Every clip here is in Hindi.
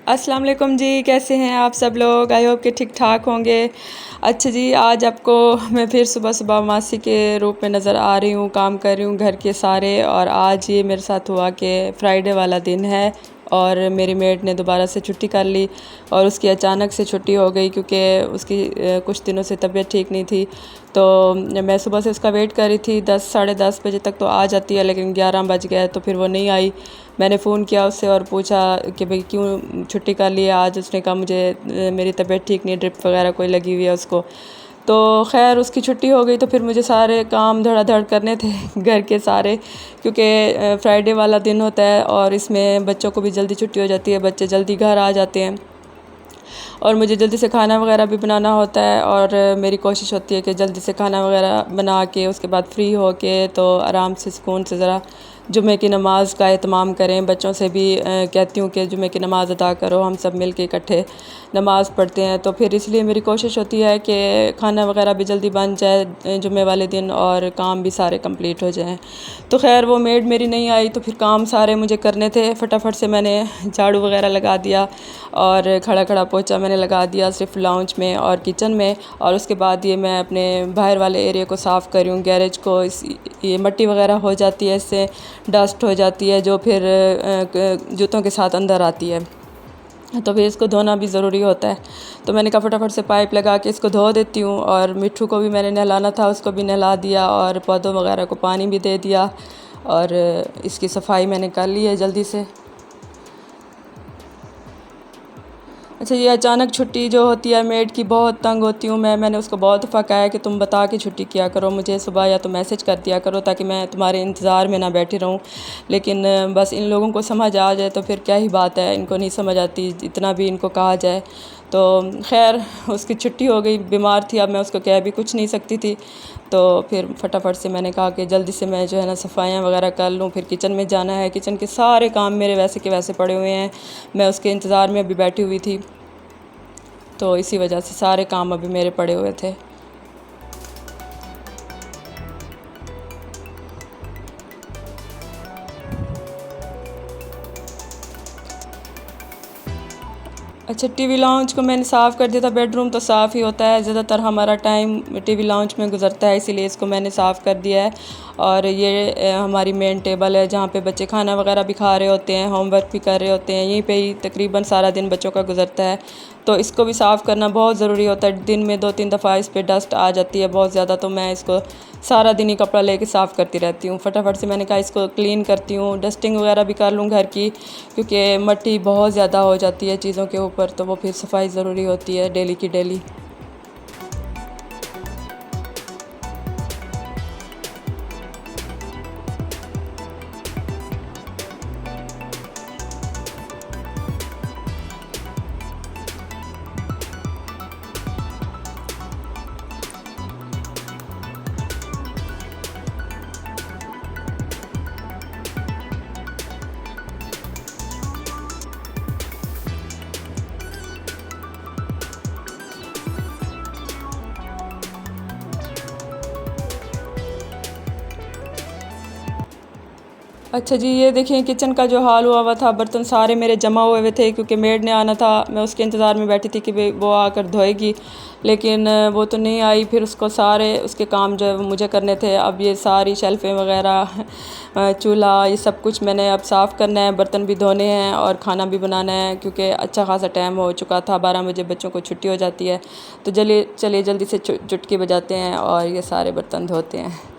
अस्सलाम वालेकुम जी, कैसे हैं आप सब लोग? आई होप कि ठीक ठाक होंगे। अच्छा जी, आज आपको मैं फिर सुबह सुबह मासी के रूप में नज़र आ रही हूँ, काम कर रही हूँ घर के सारे। और आज ये मेरे साथ हुआ कि फ्राइडे वाला दिन है और मेरी मेड ने दोबारा से छुट्टी कर ली और उसकी अचानक से छुट्टी हो गई क्योंकि उसकी कुछ दिनों से तबीयत ठीक नहीं थी। तो मैं सुबह से उसका वेट कर रही थी, 10 साढ़े 10 बजे तक तो आ जाती है, लेकिन 11 बज गए तो फिर वो नहीं आई। मैंने फ़ोन किया उससे और पूछा कि भाई क्यों छुट्टी कर ली है आज। उसने कहा मुझे मेरी तबीयत ठीक नहीं, ड्रिप वगैरह कोई लगी हुई है उसको। तो खैर उसकी छुट्टी हो गई तो फिर मुझे सारे काम धड़ाधड़ करने थे घर के सारे, क्योंकि फ्राइडे वाला दिन होता है और इसमें बच्चों को भी जल्दी छुट्टी हो जाती है, बच्चे जल्दी घर आ जाते हैं और मुझे जल्दी से खाना वगैरह भी बनाना होता है। और मेरी कोशिश होती है कि जल्दी से खाना वगैरह बना के उसके बाद फ्री हो के तो आराम से सुकून से ज़रा जुमे की नमाज़ का एहतमाम करें। बच्चों से भी कहती हूँ कि जुमे की नमाज़ अदा करो, हम सब मिल के इकट्ठे नमाज़ पढ़ते हैं। तो फिर इसलिए मेरी कोशिश होती है कि खाना वगैरह भी जल्दी बन जाए जुमे वाले दिन और काम भी सारे कंप्लीट हो जाएं। तो खैर वो मेड मेरी नहीं आई तो फिर काम सारे मुझे करने थे। फटाफट से मैंने झाड़ू वगैरह लगा दिया और खड़ा खड़ा पोछा मैंने लगा दिया सिर्फ लाउंज में और किचन में। और उसके बाद ये मैं अपने बाहर वाले एरिया को साफ़ कर रही हूँ, गैरेज को। ये मिट्टी वगैरह हो जाती है, इससे डस्ट हो जाती है जो फिर जूतों के साथ अंदर आती है, तो फिर इसको धोना भी ज़रूरी होता है। तो मैंने कहा फटाफट से पाइप लगा के इसको धो देती हूँ। और मिट्ठू को भी मैंने नहलाना था, उसको भी नहला दिया और पौधों वगैरह को पानी भी दे दिया और इसकी सफाई मैंने कर ली है जल्दी से। अच्छा, ये अचानक छुट्टी जो होती है मेड की, बहुत तंग होती हूँ मैंने उसको बहुत दफ़ा कहा है कि तुम बता के छुट्टी किया करो मुझे सुबह, या तो मैसेज कर दिया करो ताकि मैं तुम्हारे इंतज़ार में ना बैठी रहूँ। लेकिन बस इन लोगों को समझ आ जाए तो फिर क्या ही बात है, इनको नहीं समझ आती इतना भी इनको कहा जाए। तो खैर उसकी छुट्टी हो गई, बीमार थी, अब मैं उसको कह भी कुछ नहीं सकती थी। तो फिर फटाफट से मैंने कहा कि जल्दी से मैं जो है ना सफाइयाँ वगैरह कर लूँ, फिर किचन में जाना है। किचन के सारे काम मेरे वैसे के वैसे पड़े हुए हैं, मैं उसके इंतज़ार में अभी बैठी हुई थी, तो इसी वजह से सारे काम अभी मेरे पड़े हुए थे। अच्छा, टीवी लाउंज को मैंने साफ़ कर दिया था। बेडरूम तो साफ़ ही होता है, ज़्यादातर हमारा टाइम टीवी लाउंज में गुजरता है, इसीलिए इसको मैंने साफ़ कर दिया है। और ये हमारी मेन टेबल है जहाँ पे बच्चे खाना वगैरह भी खा रहे होते हैं, होमवर्क भी कर रहे होते हैं, यहीं पे ही तकरीबन सारा दिन बच्चों का गुजरता है। तो इसको भी साफ़ करना बहुत ज़रूरी होता है। दिन में 2-3 दफ़ा इस पर डस्ट आ जाती है बहुत ज़्यादा, तो मैं इसको सारा दिन ही कपड़ा लेके साफ़ करती रहती हूँ। फटाफट से मैंने कहा इसको क्लीन करती हूँ, डस्टिंग वगैरह भी कर लूँ घर की, क्योंकि मिट्टी बहुत ज़्यादा हो जाती है चीज़ों के ऊपर, तो वो फिर सफाई ज़रूरी होती है डेली की डेली। अच्छा जी, ये देखिए किचन का जो हाल हुआ हुआ था, बर्तन सारे मेरे जमा हुए हुए थे क्योंकि मेड ने आना था। मैं उसके इंतज़ार में बैठी थी कि भाई वो आकर धोएगी, लेकिन वो तो नहीं आई। फिर उसको सारे उसके काम जो है वो मुझे करने थे। अब ये सारी शेल्फ़ें वगैरह, चूल्हा, ये सब कुछ मैंने अब साफ़ करना है, बर्तन भी धोने हैं और खाना भी बनाना है, क्योंकि अच्छा खासा टाइम हो चुका था, 12 बजे बच्चों को छुट्टी हो जाती है। तो चलिए जल्दी से चुटकी बजाते हैं और ये सारे बर्तन धोते हैं।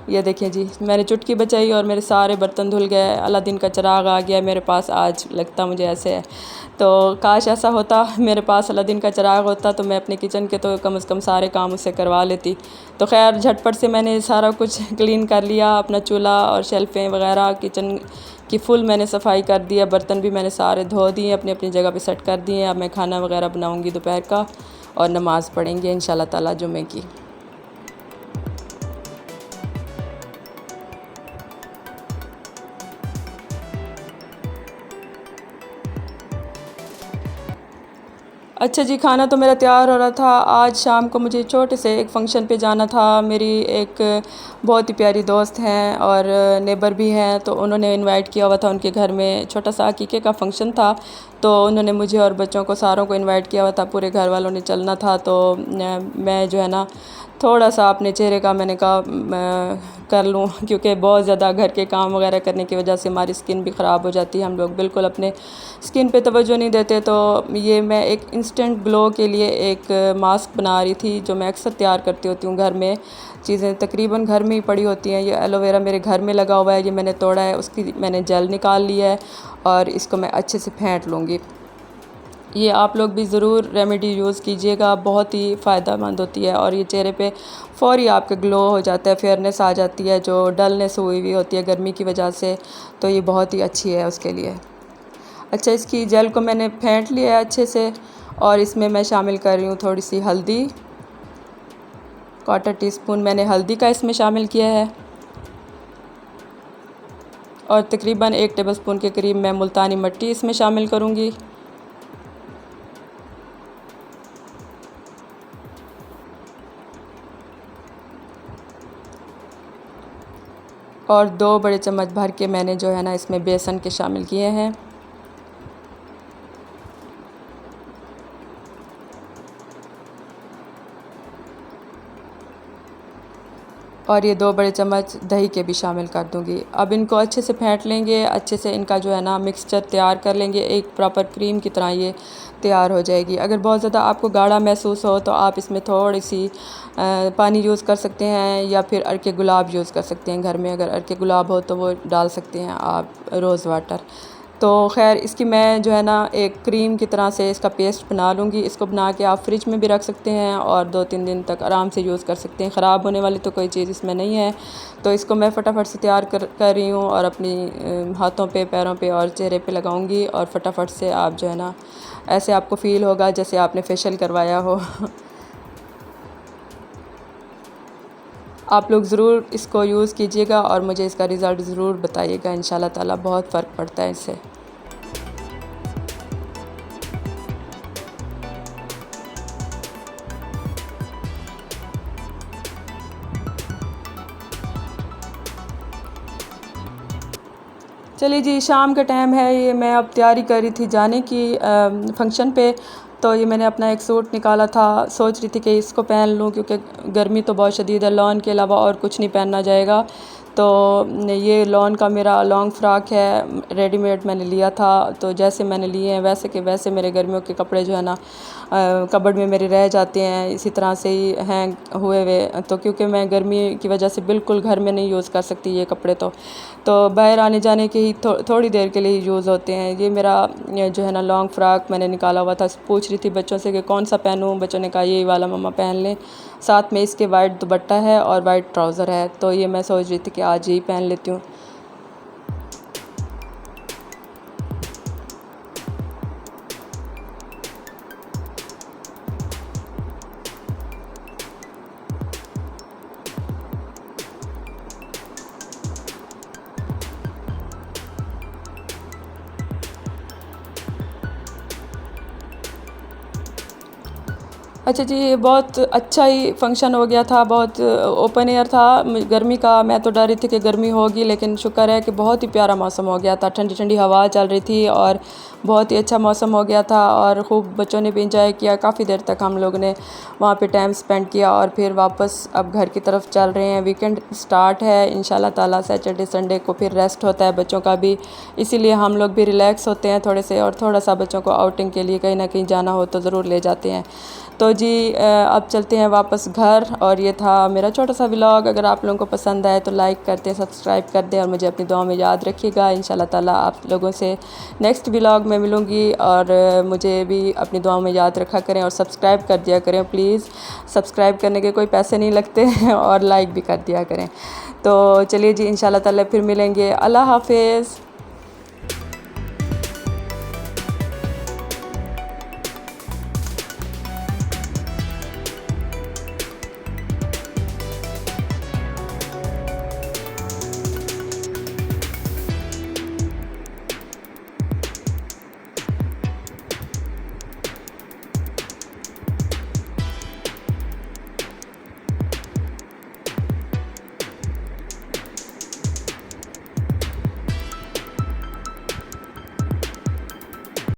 ये देखिए जी, मैंने चुटकी बजाई और मेरे सारे बर्तन धुल गए। अलादीन का चिराग आ गया मेरे पास आज, लगता मुझे ऐसे है। तो काश ऐसा होता, मेरे पास अलादीन का चिराग होता तो मैं अपने किचन के तो कम से कम सारे काम उससे करवा लेती। तो खैर झटपट से मैंने सारा कुछ क्लीन कर लिया, अपना चूल्हा और शेल्फ़ें वगैरह किचन की फुल मैंने सफाई कर दिया। बर्तन भी मैंने सारे धो दिए, अपनी अपनी जगह पे सेट कर दिए। अब मैं खाना वगैरह बनाऊँगी दोपहर का और नमाज़ पढ़ेंगे इंशाल्लाह ताला जुमे की। अच्छा जी, खाना तो मेरा तैयार हो रहा था। आज शाम को मुझे छोटे से एक फ़ंक्शन पे जाना था। मेरी एक बहुत ही प्यारी दोस्त हैं और नेबर भी हैं, तो उन्होंने इनवाइट किया हुआ था उनके घर में, छोटा सा अकीक़े का फंक्शन था। तो उन्होंने मुझे और बच्चों को सारों को इनवाइट किया हुआ था, पूरे घर वालों ने चलना था। तो मैं जो है ना थोड़ा सा अपने चेहरे का मैंने कहा कर लूँ, क्योंकि बहुत ज़्यादा घर के काम वगैरह करने की वजह से हमारी स्किन भी ख़राब हो जाती है, हम लोग बिल्कुल अपने स्किन पे तवज्जो नहीं देते। तो ये मैं एक इंस्टेंट ग्लो के लिए एक मास्क बना रही थी, जो मैं अक्सर तैयार करती होती हूँ घर में। चीज़ें तकरीबन घर में ही पड़ी होती हैं। ये एलोवेरा मेरे घर में लगा हुआ है, ये मैंने तोड़ा है, उसकी मैंने जेल निकाल लिया है और इसको मैं अच्छे से फेंट लूँगी। ये आप लोग भी ज़रूर रेमेडी यूज़ कीजिएगा, बहुत ही फ़ायदेमंद होती है और ये चेहरे पे फ़ौरी आपके ग्लो हो जाता है, फेयरनेस आ जाती है जो डलनेस हुई हुई होती है गर्मी की वजह से। तो ये बहुत ही अच्छी है उसके लिए। अच्छा, इसकी जेल को मैंने फेंट लिया है अच्छे से और इसमें मैं शामिल कर रही हूँ थोड़ी सी हल्दी। 1/4 टीस्पून मैंने हल्दी का इसमें शामिल किया है और तकरीबन 1 टेबलस्पून के करीब मैं मुल्तानी मिट्टी इसमें शामिल करूँगी। और 2 बड़े चम्मच भर के मैंने जो है ना इसमें बेसन के शामिल किए हैं। और ये 2 बड़े चम्मच दही के भी शामिल कर दूँगी। अब इनको अच्छे से फेंट लेंगे, अच्छे से इनका जो है ना मिक्सचर तैयार कर लेंगे, एक प्रॉपर क्रीम की तरह ये तैयार हो जाएगी। अगर बहुत ज़्यादा आपको गाढ़ा महसूस हो तो आप इसमें थोड़ी सी पानी यूज़ कर सकते हैं या फिर अर्के गुलाब यूज़ कर सकते हैं। घर में अगर अर्के गुलाब हो तो वो डाल सकते हैं आप, रोज़ वाटर। तो ख़ैर इसकी मैं जो है ना एक क्रीम की तरह से इसका पेस्ट बना लूँगी। इसको बना के आप फ्रिज में भी रख सकते हैं और 2-3 दिन तक आराम से यूज़ कर सकते हैं। ख़राब होने वाली तो कोई चीज़ इसमें नहीं है। तो इसको मैं फटाफट से तैयार कर रही हूँ और अपनी हाथों पे, पैरों पे और चेहरे पे लगाऊँगी और फटाफट से आप जो है ना ऐसे आपको फ़ील होगा जैसे आपने फेशियल करवाया हो। आप लोग ज़रूर इसको यूज़ कीजिएगा और मुझे इसका रिज़ल्ट ज़रूर बताइएगा। इंशाल्लाह ताला बहुत फ़र्क पड़ता है इससे। चलिए जी, शाम का टाइम है, ये मैं अब तैयारी कर रही थी जाने की फंक्शन पे। तो ये मैंने अपना एक सूट निकाला था, सोच रही थी कि इसको पहन लूँ क्योंकि गर्मी तो बहुत शदीद है, लॉन के अलावा और कुछ नहीं पहनना जाएगा। तो ये लॉन का मेरा लॉन्ग फ्रॉक है, रेडीमेड मैंने लिया था। तो जैसे मैंने लिए हैं वैसे के वैसे मेरे गर्मियों के कपड़े जो है ना कबर्ड में मेरे रह जाते हैं, इसी तरह से ही हैंग हुए हुए। तो क्योंकि मैं गर्मी की वजह से बिल्कुल घर में नहीं यूज़ कर सकती ये कपड़े, तो बाहर आने जाने के ही थोड़ी देर के लिए ही यूज़ होते हैं। ये मेरा जो है ना लॉन्ग फ्रॉक मैंने निकाला हुआ था। पूछ रही थी बच्चों से कि कौन सा पहनूं, बच्चों ने कहा ये वाला मम्मा पहन लें। साथ में इसके वाइट दुपट्टा है और वाइट ट्राउज़र है। तो ये मैं सोच रही थी कि आज यही पहन लेती हूँ। अच्छा जी, ये बहुत अच्छा ही फंक्शन हो गया था, बहुत ओपन एयर था। गर्मी का मैं तो डर रही थी कि गर्मी होगी, लेकिन शुक्र है कि बहुत ही प्यारा मौसम हो गया था। ठंडी ठंडी हवा चल रही थी और बहुत ही अच्छा मौसम हो गया था और खूब बच्चों ने भी इंजॉय किया। काफ़ी देर तक हम लोग ने वहाँ पे टाइम स्पेंड किया और फिर वापस अब घर की तरफ चल रहे हैं। वीकेंड स्टार्ट है इंशाल्लाह ताला। सैटरडे संडे को फिर रेस्ट होता है बच्चों का भी, इसीलिए हम लोग भी रिलैक्स होते हैं थोड़े से और थोड़ा सा बच्चों को आउटिंग के लिए कहीं ना कहीं जाना हो तो ज़रूर ले जाते हैं। तो जी अब चलते हैं वापस घर। और ये था मेरा छोटा सा व्लॉग। अगर आप लोगों को पसंद आए तो लाइक कर दें, सब्सक्राइब कर दें और मुझे अपनी दुआ में याद रखिएगा। इंशाल्लाह ताला आप लोगों से नेक्स्ट व्लॉग में मिलूँगी और मुझे भी अपनी दुआ में याद रखा करें और सब्सक्राइब कर दिया करें प्लीज़। सब्सक्राइब करने के कोई पैसे नहीं लगते और लाइक भी कर दिया करें। तो चलिए जी, इंशाल्लाह ताला फिर मिलेंगे। अल्लाह हाफ़िज़।